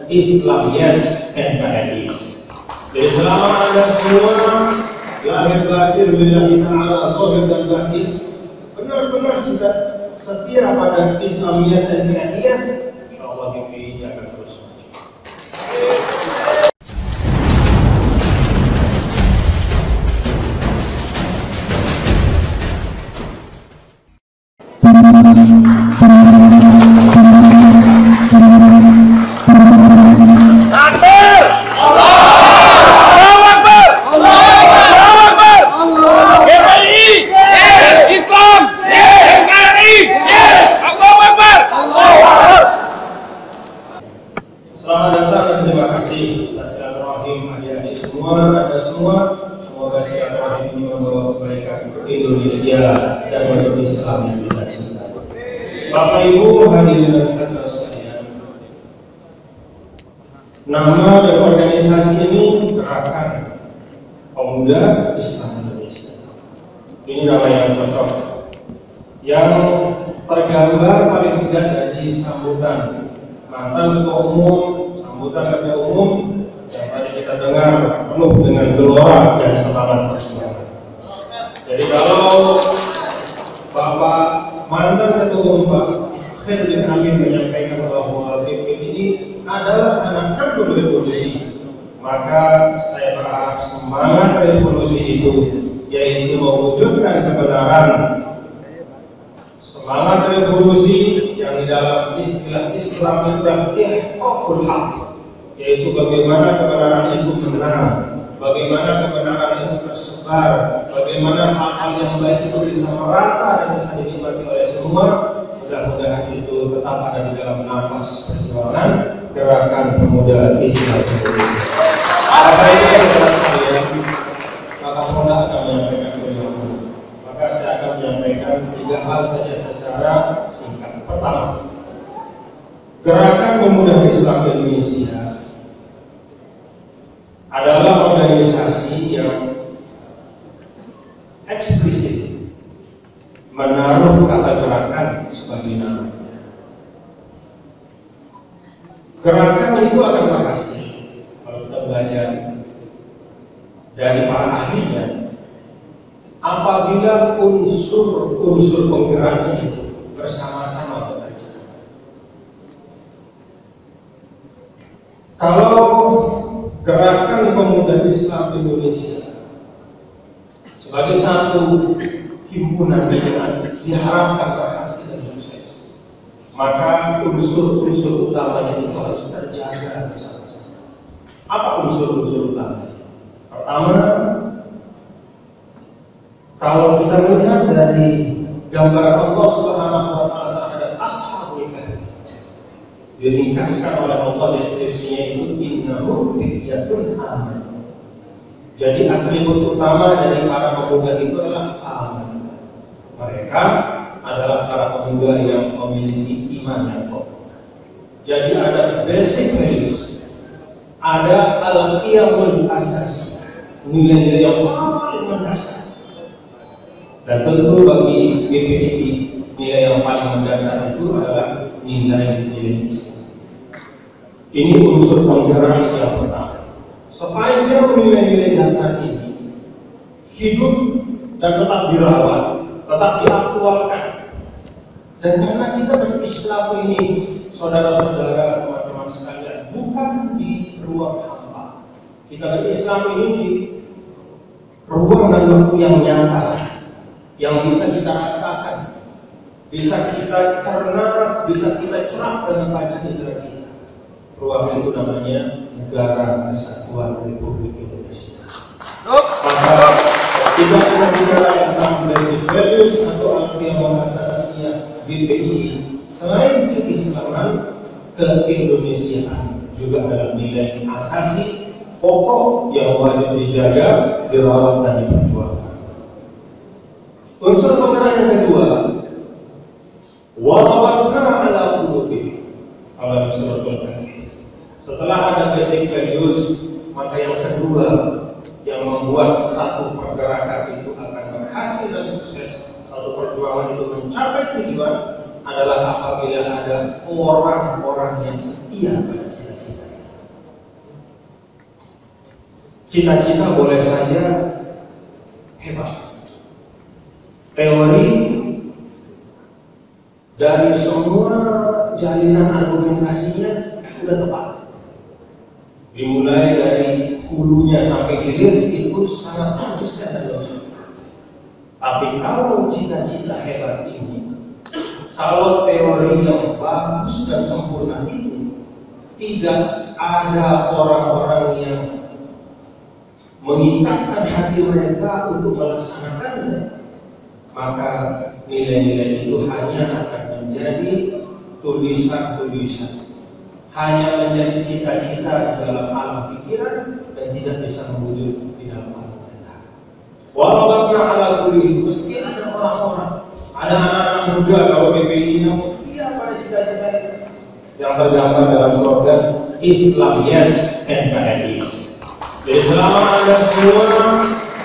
Islam Yes NKRI. Jadi selama Anda semua lahir batin lillahi ta'ala, zahir dan batin, benar-benar setia pada Islam Yes NKRI, insyaallah GPI akan terus maju. Selamat datang dan terima kasih atas silaturahim adik-adik semua, Anda semua. Semoga silaturahim ini membawa kebaikan untuk Indonesia dan untuk Islam yang kita cinta. Bapak Ibu hadirin dan hadirat sekalian, nama dan organisasi ini Gerakan Pemuda Islam Indonesia. Ini nama yang cocok, yang tergambar paling tidak dari sambutan mantan ketua umum, sambutan ketua umum yang tadi kita dengar penuh dengan gelora dan semangat perjuangan. Jadi kalau Bapak mantan ketua umum Pak Khairuddin Amin menyampaikan bahwa BPI ini adalah anak kandung revolusi, maka saya berharap semangat revolusi itu, yaitu mewujudkan kebenaran, semangat revolusi yang di dalam istilah Islam itu adalah ihqaqul haq, yaitu bagaimana kebenaran itu menang, bagaimana kebenaran itu tersebar, bagaimana hal-hal yang baik itu bisa merata dan bisa dinikmati oleh semua. Mudah-mudahan itu tetap ada di dalam nafas perjuangan Gerakan Pemuda Islam Indonesia. Apa itu saudara sekalian? Maka Mola akan menyampaikan beliau. Maka saya akan menyampaikan 3 hal saja secara singkat. Pertama, Gerakan Pemuda Islam Indonesia adalah organisasi yang eksplisit menaruh kata gerakan sebagai nama. Gerakan itu akan berhasil kalau kita belajar dari para ahlinya apabila unsur penggeraknya itu bersama-sama bekerja. Kalau Gerakan Pemuda Islam Indonesia sebagai satu himpunan yang diharapkan berhasil dan sukses, maka unsur-unsur utamanya itu harus terjaga bersama-sama. Apa unsur-unsur utamanya? Pertama, kalau kita melihat dari gambaran Allah Subhanahu wa taala terhadap Ashabul Kahfi, diringkaskan oleh Allah deskripsinya itu innahum fityatun amanu. Jadi atribut utama dari para pemuda itu adalah aman. Mereka adalah para pemuda yang memiliki iman yang kokoh. Jadi ada basic values, ada al-qiyamul asasi, nilai-nilai yang paling mendasar. Dan tentu bagi BPI nilai yang paling mendasar itu adalah nilai-nilai Islam. Ini unsur penggerak yang pertama. Sepanjang nilai-nilai dasar ini hidup dan tetap dirawat, tetap diaktualkan. Dan karena kita berislam ini, saudara-saudara, teman-teman sekalian, bukan di ruang hampa. Kita berislam ini di ruang dan waktu yang nyata, yang bisa kita rasakan, bisa kita cerna, bisa kita cerap dengan baca indera kita. Ruang itu namanya Negara Kesatuan Republik Indonesia. Maka tidak hanya bicara tentang basic values atau al-qiyamah asasiyah BPI, selain keislaman, keindonesiaan juga adalah nilai asasi pokok yang wajib dijaga, dirawat dan diperjuangkan. Unsur penggerak yang kedua, warabatna ala qulubihim, Allah suratul Kahfi. Setelah ada basic values, maka yang kedua yang membuat satu pergerakan itu akan berhasil dan sukses, satu perjuangan itu mencapai tujuan, adalah apabila ada orang-orang yang setia pada cita-citanya. Cita-cita boleh saja hebat, teori dari semua jalinan argumentasinya sudah tepat, dimulai dari hulunya sampai hilir itu sangat konsisten dan logik. Tapi kalau cita-cita hebat ini, kalau teori yang bagus dan sempurna itu tidak ada orang-orang yang mengikatkan hati mereka untuk melaksanakannya, maka nilai-nilai itu hanya akan menjadi tulisan-tulisan, hanya menjadi cita-cita di dalam alam pikiran dan tidak bisa mewujud di dalam alam nyata. Walaupun ala kulli, mesti ada orang-orang, ada anak-anak muda kalau BPI yang setia pada cita-cita itu, yang tergambar dalam slogan Islam yes, NKRI. Jadi selama Anda semua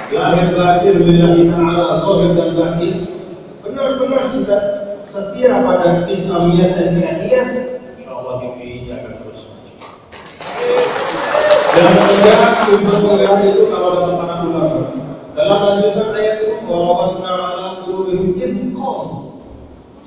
lahir batin lillahi ta'ala, zahir dan batin, benar-benar setia pada Islam yes, NKRI, insyaallah BPI akan terus maju. Dan ketiga, unsur penggerak itu kalau dalam para ulama, dalam lanjutan ayat itu warawatna ala qulubihim idqam.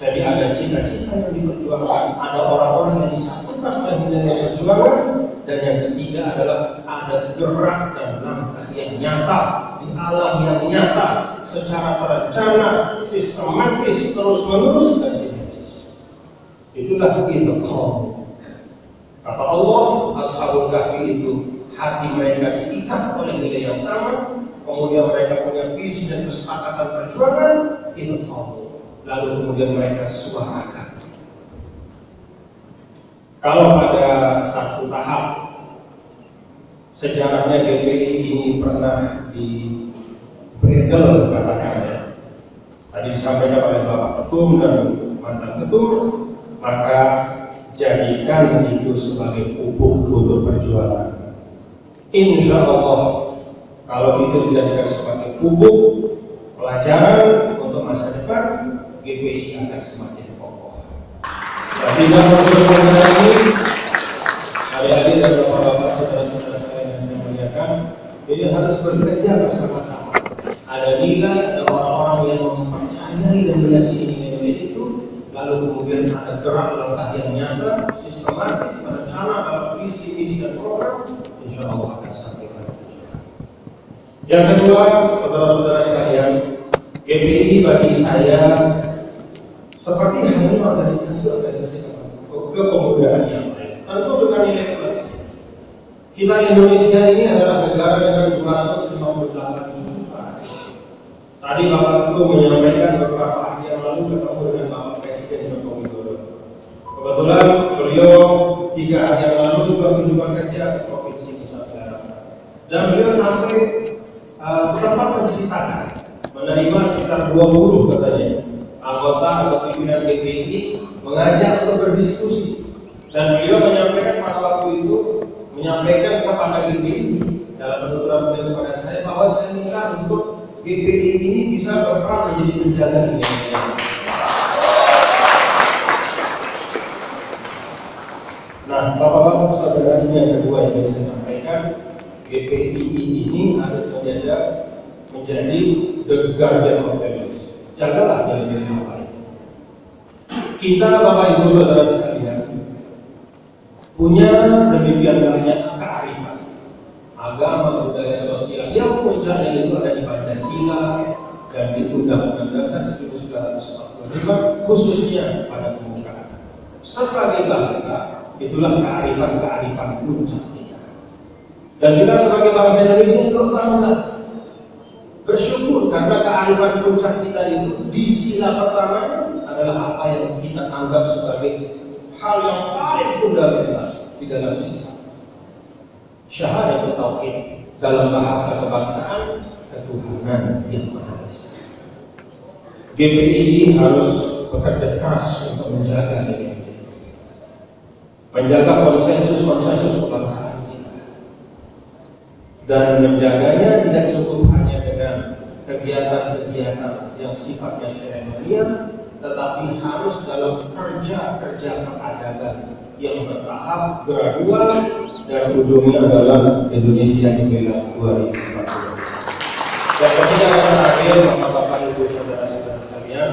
Jadi ada cita-cita yang diperjuangkan, ada orang-orang yang disatukan oleh nilai perjuangan, dan yang ketiga adalah ada gerak dan langkah yang nyata di alam yang nyata, secara terencana, sistematis, terus-menerus dan sinergis. Itulah idqam. Kata Allah, Ashabul Kahfi itu hati mereka diikat oleh nilai yang sama, kemudian mereka punya visi dan kesepakatan perjuangan, idqam. Lalu kemudian mereka suarakan. Kalau pada satu tahap sejarahnya GPI ini pernah dibredel katakannya, tadi disampaikan oleh Bapak Ketum dan mantan Ketum, maka jadikan itu sebagai pupuk untuk perjuangan. Insya Allah kalau itu dijadikan sebagai pupuk pelajaran untuk masa depan, GPI akan semakin kokoh. Tapi dalam perjuangan ini, adik-adik dan bapak-bapak saudara-saudara sekalian yang saya muliakan, ini harus bekerja bersama-sama. Ada nilai, ada orang-orang yang mempercayai dan meyakini nilai itu, lalu kemudian ada gerak langkah yang nyata, sistematis, berencana dalam visi, misi dan program, insya Allah akan sampai pada tujuan. Yang kedua, saudara-saudara sekalian, GPI bagi saya seperti halnya organisasi kepemudaan yang lain, tentu dengan nilai plus. Kita Indonesia ini adalah negara dengan 258 juta. Tadi Bapak Ketum menyampaikan beberapa hari yang lalu ketemu dengan Bapak Presiden Joko Widodo. Kebetulan beliau 3 hari yang lalu juga kunjungan kerja ke Provinsi Nusa Tenggara, dan beliau sampai sempat menceritakan menerima sekitar 20 katanya anggota atau pimpinan GPI mengajak untuk berdiskusi, dan beliau menyampaikan pada waktu itu, menyampaikan kepada GPI dalam penuturan beliau kepada saya bahwa saya minta untuk GPI ini bisa berperan menjadi penjaga nilai-nilai. Nah, bapak-bapak saudara, ini yang kedua yang saya sampaikan, GPI ini harus menjadi the guardian of values. Jagalah nilai-nilai yang lain. Kita Bapak Ibu Saudara sekalian punya demikian banyak kearifan agama, budaya, sosial yang puncaknya itu ada di Pancasila dan di Undang-Undang Dasar 1945, khususnya pada kemukaan. Sebagai bangsa, itulah kearifan-kearifan puncak kita. Dan kita sebagai bangsa Indonesia itu bangga, bersyukur karena kearifan puncak kita itu di sila pertamanya adalah apa yang kita anggap sebagai hal yang paling fundamental di dalam Islam. Syahadat tauhid, dalam bahasa kebangsaan, ketuhanan yang Maha Esa. GPI harus bekerja keras untuk menjaga ini, menjaga konsensus kebangsaan kita, dan menjaganya tidak cukup hanya dengan kegiatan-kegiatan yang sifatnya seremonial, tetapi harus dalam kerja peradaban yang bertahap, gradual, dan ujungnya adalah Indonesia Jendela 2040. Dan ketika terakhir, Bapak Ibu saudara-saudara sekalian,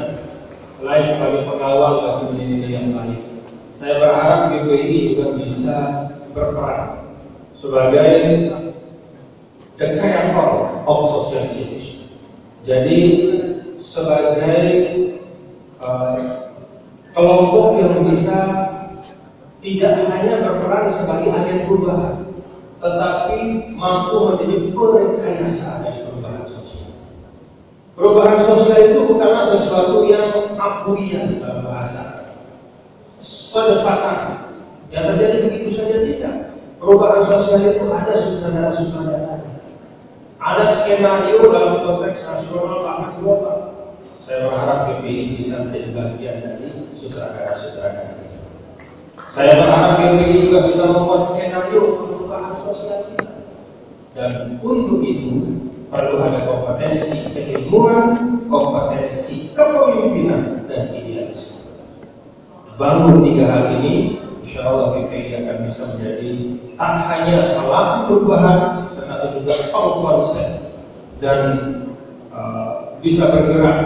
selain sebagai pengawal bagi nilai-nilai yang baik, saya berharap GPI juga bisa berperan sebagai the creator of social change. Jadi sebagai kelompok yang bisa tidak hanya berperan sebagai agen perubahan, tetapi mampu menjadi perekayasa dari perubahan sosial. Perubahan sosial itu bukanlah sesuatu yang afuian dalam bahasa, sedefatan yang terjadi begitu saja, tidak. Perubahan sosial itu ada sutradara-sutradara, ada skenario dalam konteks nasional bahkan global. Saya berharap GPI bisa menjadi bagian dari sutradara-sutradara ini. Saya berharap GPI juga bisa membuat skenario perubahan sosial kita. Dan untuk itu perlu ada kompetensi keilmuan, kompetensi kepemimpinan, dan idealisme. Bangun 3 hal ini, insya Allah GPI akan bisa menjadi tak hanya pelaku perubahan, tetapi juga pengkonsep dan bisa bergerak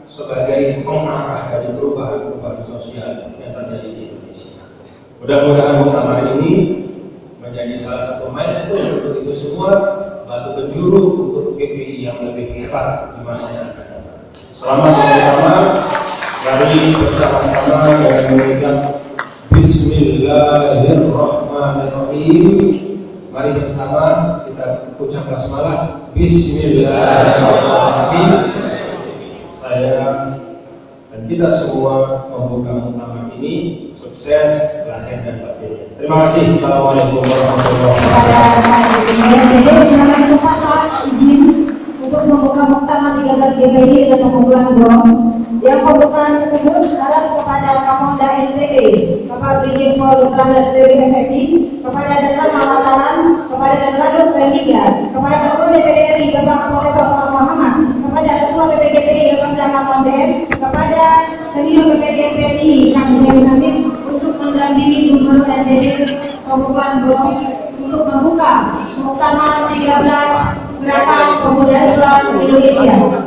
sebagai pengarah dari perubahan sosial yang terjadi di Indonesia. Mudah-mudahan muktamar ini menjadi salah satu milestone untuk itu semua, batu penjuru untuk GPI yang lebih hebat di masa yang akan datang. Selamat bersama, mari bersama-sama dan mengucap Bismillahirrahmanirrahim. Mari bersama kita ucap basmalah. Bismillahirrahmanirrahim. Saya dan kita semua membuka muktamar ini sukses lahir dan batin. Terima kasih. Assalamualaikum warahmatullahi wabarakatuh. Izin untuk membuka muktamar 13 GPI dan pengumpulan bom. Yang pembukaan tersebut adalah kepada Kapolda NTB, Bapak Brigjen Pol Dr. Andes Dewi MSI, kepada Danlan Mataram, kepada Danlan Ketiga, kepada Ketua DPD RI Bapak Kapolda Dr. Muhammad, kepada Ketua PPGPI Bapak Danlan BM, kepada Senior PPGPI Kang Hamid untuk mendampingi Gubernur NTB pengumpulan bom untuk membuka muktamar 13 Gerakan Pemuda Islam Indonesia.